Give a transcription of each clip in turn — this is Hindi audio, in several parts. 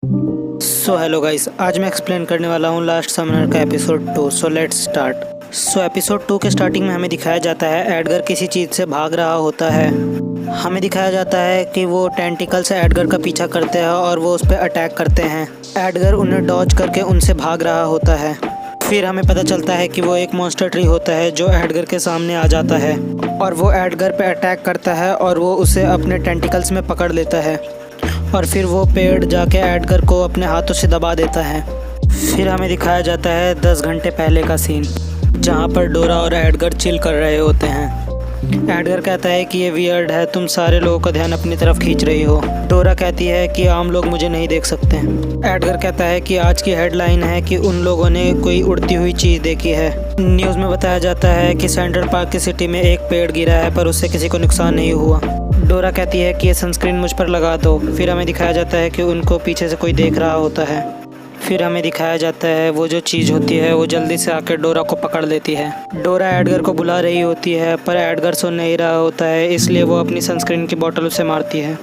हेलो गाइस, आज मैं एक्सप्लेन करने वाला हूँ लास्ट समनर का episode 2। So let's start. Episode 2 के स्टार्टिंग में हमें दिखाया जाता है एडगर किसी चीज़ से भाग रहा होता है। हमें दिखाया जाता है कि वो टेंटिकल से एडगर का पीछा करते हैं और वो उस पर अटैक करते हैं। एडगर उन्हें डॉज करके उनसे भाग रहा होता है। फिर हमें पता चलता है कि वो एक मॉन्स्टर ट्री होता है जो एडगर के सामने आ जाता है और वो एडगर पे अटैक करता है और वो उसे अपने टेंटिकल्स में पकड़ लेता है और फिर वो पेड़ जाके एडगर को अपने हाथों से दबा देता है। फिर हमें दिखाया जाता है 10 घंटे पहले का सीन, जहाँ पर डोरा और एडगर चिल कर रहे होते हैं। एडगर कहता है कि ये वियर्ड है, तुम सारे लोगों का ध्यान अपनी तरफ खींच रही हो। डोरा कहती है कि आम लोग मुझे नहीं देख सकते। एडगर कहता है कि आज की हेडलाइन है कि उन लोगों ने कोई उड़ती हुई चीज़ देखी है। न्यूज़ में बताया जाता है कि सेंट्रल पार्क की सिटी में एक पेड़ गिरा है पर उससे किसी को नुकसान नहीं हुआ। डोरा कहती है कि ये सनस्क्रीन मुझ पर लगा दो। फिर हमें दिखाया जाता है कि उनको पीछे से कोई देख रहा होता है। फिर हमें दिखाया जाता है वो जो चीज़ होती है वो जल्दी से आकर डोरा को पकड़ लेती है। डोरा एडगर को बुला रही होती है पर एडगर सुन नहीं रहा होता है, इसलिए वो अपनी सनस्क्रीन की बोतल उसे मारती है।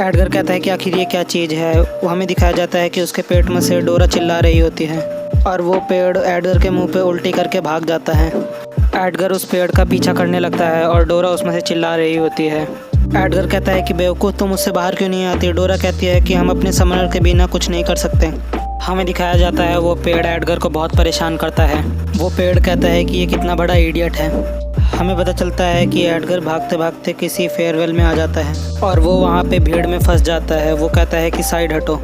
एडगर कहता है कि आखिर ये क्या चीज़ है। वो हमें दिखाया जाता है कि उसके पेट में से डोरा चिल्ला रही होती है और वो पेड़ एडगर के मुंह पे उल्टी करके भाग जाता है। एडगर उस पेड़ का पीछा करने लगता है और डोरा उसमें से चिल्ला रही होती है। एडगर कहता है कि बेवकूफ़, तुम उससे बाहर क्यों नहीं आती। डोरा कहती है कि हम अपने समनर के बिना कुछ नहीं कर सकते। हमें दिखाया जाता है वो पेड़ एडगर को बहुत परेशान करता है। वो पेड़ कहता है कि ये कितना बड़ा इडियट है। हमें पता चलता है कि एडगर भागते भागते किसी फेयरवेल में आ जाता है और वो वहाँ पे भीड़ में फंस जाता है। वो कहता है कि साइड हटो।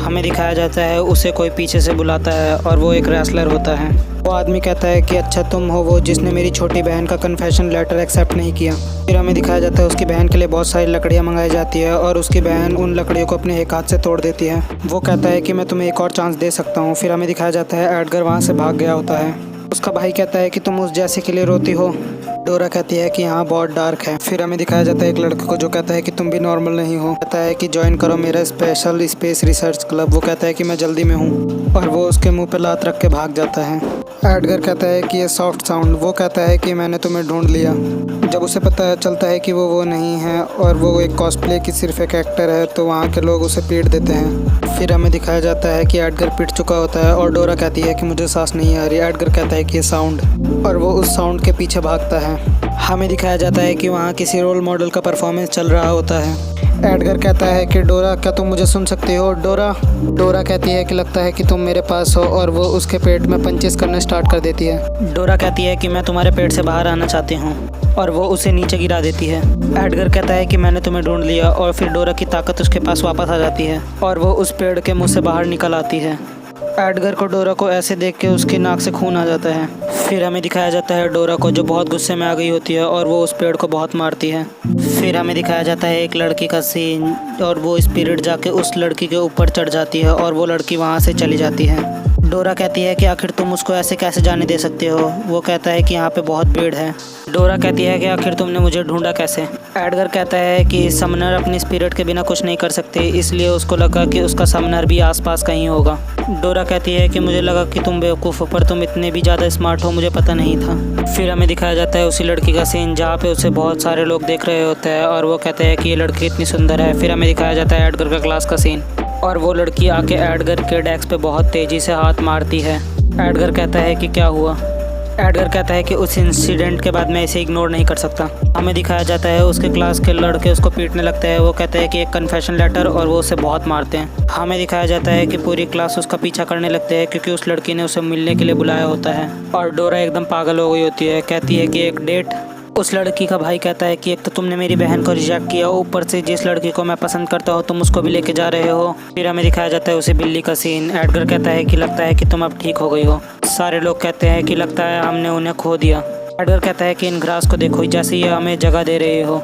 हमें दिखाया जाता है उसे कोई पीछे से बुलाता है और वो एक रेसलर होता है। वो आदमी कहता है कि अच्छा तुम हो वो जिसने मेरी छोटी बहन का कन्फेशन लेटर एक्सेप्ट नहीं किया। फिर हमें दिखाया जाता है उसकी बहन के लिए बहुत सारी लकड़ियाँ मंगाई जाती है और उसकी बहन उन लकड़ियों को अपने एक हाथ से तोड़ देती है। वो कहता है कि मैं तुम्हें एक और चांस दे सकता हूँ। फिर हमें दिखाया जाता है एडगर वहाँ से भाग गया होता है। उसका भाई कहता है कि तुम उस जैसे के लिए रोती हो। डोरा कहती है कि यहाँ बहुत डार्क है। फिर हमें दिखाया जाता है एक लड़के को जो कहता है कि तुम भी नॉर्मल नहीं हो। कहता है कि ज्वाइन करो मेरा स्पेशल स्पेस रिसर्च क्लब। वो कहता है कि मैं जल्दी में हूँ और वो उसके मुंह पे लात रख के भाग जाता है। एडगर कहता है कि ये सॉफ्ट साउंड। वो कहता है कि मैंने तुम्हें ढूंढ लिया। जब उसे पता चलता है कि वो नहीं है और वो एक कॉस्प्ले की सिर्फ एक एक्टर है तो वहाँ के लोग उसे पीट देते हैं। फिर हमें दिखाया जाता है कि एडगर पिट चुका होता है और डोरा कहती है कि मुझे सांस नहीं आ रही। एडगर कहता है कि ये साउंड, और वो उस साउंड के पीछे भागता है। हमें दिखाया जाता है कि वहाँ किसी रोल मॉडल का परफॉर्मेंस चल रहा होता है। एडगर कहता है कि डोरा, क्या तुम मुझे सुन सकती हो। डोरा कहती है कि लगता है कि तुम मेरे पास हो और वो उसके पेट में पंचेस करने स्टार्ट कर देती है। डोरा कहती है कि मैं तुम्हारे पेट से बाहर आना चाहती हूँ और वो उसे नीचे गिरा देती है। एडगर कहता है कि मैंने तुम्हें ढूंढ लिया और फिर डोरा की ताकत उसके पास वापस आ जाती है और वो उस पेड़ के मुंह से बाहर निकल आती है। एडगर को डोरा को ऐसे देख के उसकी नाक से खून आ जाता है। फिर हमें दिखाया जाता है डोरा को जो बहुत गुस्से में आ गई होती है और वो उस पेड़ को बहुत मारती है। फिर हमें दिखाया जाता है एक लड़की का सीन और वो स्पिरिट जाके उस लड़की के ऊपर चढ़ जाती है और वो लड़की वहाँ से चली जाती है। डोरा कहती है कि आखिर तुम उसको ऐसे कैसे जाने दे सकते हो। वो कहता है कि यहाँ पे बहुत भीड़ है। डोरा कहती है कि आखिर तुमने मुझे ढूंढा कैसे। एडगर कहता है कि समनर अपनी स्पिरिट के बिना कुछ नहीं कर सकते, इसलिए उसको लगा कि उसका समनर भी आसपास कहीं होगा। डोरा कहती है कि मुझे लगा कि तुम बेवकूफ़ हो पर तुम इतने भी ज़्यादा स्मार्ट हो, मुझे पता नहीं था। फिर हमें दिखाया जाता है उसी लड़की का सीन जहाँ पे उसे बहुत सारे लोग देख रहे होते हैं और वो कहते हैं कि ये लड़की इतनी सुंदर है। फिर हमें दिखाया जाता है एडगर का क्लास का सीन और वो लड़की आके एडगर के डेस्क पे बहुत तेज़ी से हाथ मारती है। एडगर कहता है कि क्या हुआ। एडगर कहता है कि उस इंसिडेंट के बाद मैं इसे इग्नोर नहीं कर सकता। हमें दिखाया जाता है उसके क्लास के लड़के उसको पीटने लगते हैं। वो कहते हैं कि एक कन्फेशन लेटर और वो उसे बहुत मारते हैं। हमें दिखाया जाता है कि पूरी क्लास उसका पीछा करने लगते हैं क्योंकि उस लड़की ने उसे मिलने के लिए बुलाया होता है और डोरा एकदम पागल हो गई होती है। कहती है कि एक डेट। उस लड़की का भाई कहता है कि एक तो तुमने मेरी बहन को रिजेक्ट किया, ऊपर से जिस लड़की को मैं पसंद करता हूँ तुम उसको भी लेके जा रहे हो। फिर हमें दिखाया जाता है उसे बिल्ली का सीन। एडगर कहता है कि लगता है कि तुम अब ठीक हो गई हो। सारे लोग कहते हैं कि लगता है हमने उन्हें खो दिया। एडगर कहता है कि इन ग्रास को देखो, जैसे ये हमें जगह दे रही हो।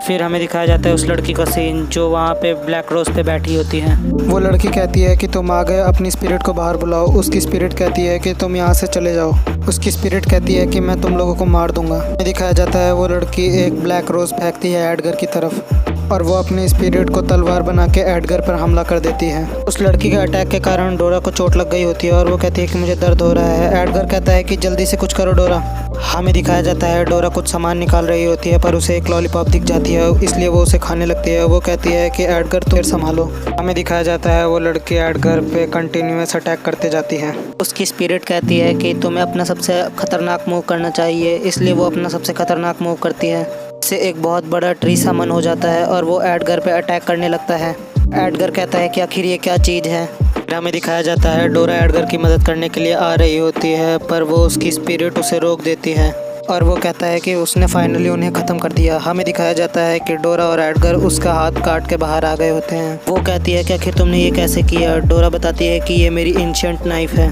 फिर हमें दिखाया जाता है उस लड़की का सीन जो वहाँ पे ब्लैक रोज पे बैठी होती है। वो लड़की कहती है कि तुम आ गए, अपनी स्पिरिट को बाहर बुलाओ। उसकी स्पिरिट कहती है कि तुम यहाँ से चले जाओ। उसकी स्पिरिट कहती है कि मैं तुम लोगों को मार दूंगा। दिखाया जाता है वो लड़की एक ब्लैक रोज फेंकती है एडगर की तरफ और वो अपने स्पिरिट को तलवार बना के एडगर पर हमला कर देती है। उस लड़की के अटैक के कारण डोरा को चोट लग गई होती है और वो कहती है कि मुझे दर्द हो रहा है। एडगर कहता है कि जल्दी से कुछ करो डोरा। हमें दिखाया जाता है डोरा कुछ सामान निकाल रही होती है पर उसे एक लॉलीपॉप दिख जाती है, इसलिए वो उसे खाने लगती है। वो कहती है कि एडगर तुम संभालो। हमें दिखाया जाता है वो लड़की एडगर पे कंटिन्यूअस अटैक करते जाती है। उसकी स्पिरिट कहती है कि तुम्हें अपना सबसे खतरनाक मूव करना चाहिए, इसलिए वो अपना सबसे खतरनाक मूव करती है। इससे एक बहुत बड़ा ट्री समन हो जाता है और वो एडगर पे अटैक करने लगता है। एडगर कहता है कि आखिर ये क्या चीज़ है। हमें दिखाया जाता है डोरा एडगर की मदद करने के लिए आ रही होती है पर वो उसकी स्पिरिट उसे रोक देती है और वो कहता है कि उसने फाइनली उन्हें ख़त्म कर दिया। हमें दिखाया जाता है कि डोरा और एडगर उसका हाथ काट के बाहर आ गए होते हैं। वो कहती है कि आखिर तुमने ये कैसे किया। डोरा बताती है कि ये मेरी एंशिएंट नाइफ है।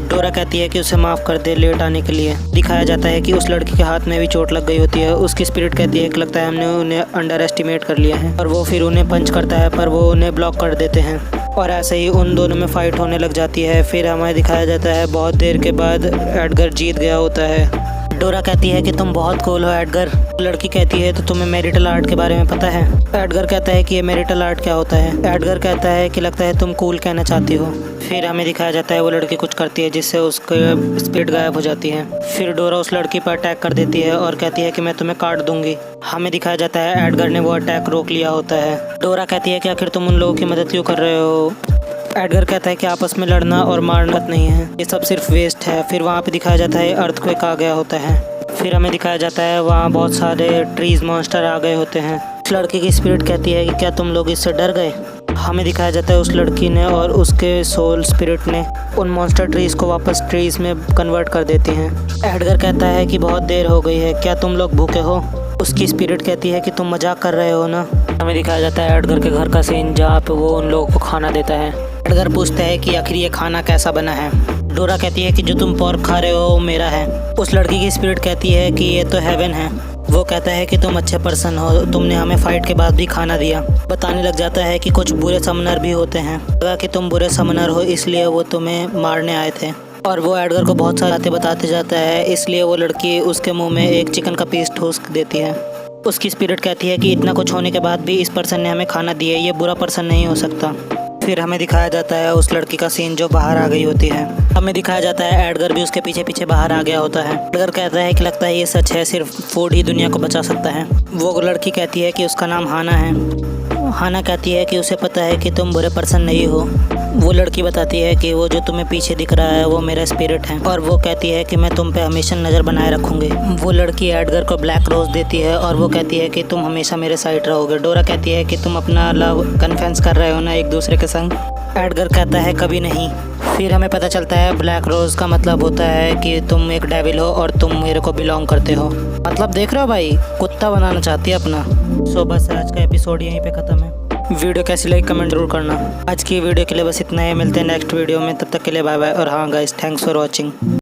डोरा कहती है कि उसे माफ़ कर दे लेट आने के लिए। दिखाया जाता है कि उस लड़की के हाथ में भी चोट लग गई होती है। उसकी स्पिरिट कहती है कि लगता है हमने उन्हें अंडर एस्टिमेट कर लिया है और वो फिर उन्हें पंच करता है पर वो उन्हें ब्लॉक कर देते हैं और ऐसे ही उन दोनों में फ़ाइट होने लग जाती है। फिर हमें दिखाया जाता है बहुत देर के बाद एडगर जीत गया होता है। डोरा कहती है कि तुम बहुत कूल हो एडगर। लड़की कहती है तो तुम्हें मैरिटल आर्ट के बारे में पता है। एडगर कहता है कि ये मैरिटल आर्ट क्या होता है। एडगर कहता है कि लगता है तुम कूल कहना चाहती हो। फिर हमें दिखाया जाता है वो लड़की कुछ करती है जिससे उसकी स्पिरिट गायब हो जाती है। फिर डोरा उस लड़की पर अटैक कर देती है और कहती है कि मैं तुम्हें काट दूंगी। हमें दिखाया जाता है एडगर ने वो अटैक रोक लिया होता है। डोरा कहती है कि आखिर तुम उन लोगों की मदद क्यों कर रहे हो। एडगर कहता है कि आपस में लड़ना और मारना नहीं है, ये सब सिर्फ वेस्ट है। फिर वहाँ पे दिखाया जाता है अर्थक्वेक आ गया होता है। फिर हमें दिखाया जाता है वहाँ बहुत सारे ट्रीज मॉन्स्टर आ गए होते हैं। उस लड़की की स्पिरिट कहती है कि क्या तुम लोग इससे डर गए। हमें दिखाया जाता है उस लड़की ने और उसके सोल स्पिरिट ने उन मॉन्स्टर ट्रीज को वापस ट्रीज में कन्वर्ट कर देती हैं। एडगर कहता है कि बहुत देर हो गई है, क्या तुम लोग भूखे हो। उसकी स्पिरिट कहती है कि तुम मजाक कर रहे हो ना। हमें दिखाया जाता है एडगर के घर का सीन जहाँ पे वो उन लोगों को खाना देता है। एडगर पूछता है कि आखिर ये खाना कैसा बना है। डोरा कहती है कि जो तुम पोर्क खा रहे हो वो मेरा है। उस लड़की की स्पिरिट कहती है कि ये तो हेवन है। वो कहता है कि तुम अच्छे पर्सन हो, तुमने हमें फाइट के बाद भी खाना दिया। बताने लग जाता है कि कुछ बुरे समनर भी होते हैं। लगा कि तुम बुरे समनर हो इसलिए वो तुम्हें मारने आए थे और वो एडगर को बहुत सारी बातें बताते जाता है। इसलिए वो लड़की उसके मुंह में एक चिकन का पीस ठूस देती है। उसकी स्पिरिट कहती है कि इतना कुछ होने के बाद भी इस पर्सन ने हमें खाना दिया, ये बुरा पर्सन नहीं हो सकता। फिर हमें दिखाया जाता है उस लड़की का सीन जो बाहर आ गई होती है। हमें दिखाया जाता है एडगर भी उसके पीछे पीछे बाहर आ गया होता है। एडगर कहता है कि लगता है ये सच है, सिर्फ फूड ही दुनिया को बचा सकता है। वो लड़की कहती है कि उसका नाम हाना है। हाना कहती है कि उसे पता है कि तुम बुरे पर्सन नहीं हो। वो लड़की बताती है कि वो जो तुम्हें पीछे दिख रहा है वो मेरा स्पिरिट है और वो कहती है कि मैं तुम पे हमेशा नज़र बनाए रखूँगी। वो लड़की एडगर को ब्लैक रोज देती है और वो कहती है कि तुम हमेशा मेरे साइड रहोगे। डोरा कहती है कि तुम अपना लव कन्फेस कर रहे हो ना एक दूसरे के संग। एडगर कहता है कभी नहीं। फिर हमें पता चलता है ब्लैक रोज़ का मतलब होता है कि तुम एक डेविल हो और तुम मेरे को बिलोंग करते हो। मतलब देख रहे हो भाई, कुत्ता बनाना चाहती है अपना। सो बस आज का एपिसोड यहीं पे ख़त्म है। वीडियो कैसी लगी कमेंट जरूर करना। आज की वीडियो के लिए बस इतना ही, मिलते हैं नेक्स्ट वीडियो में, तब तक के लिए बाय बाय। और हाँ गाइस, थैंक्स फॉर वॉचिंग।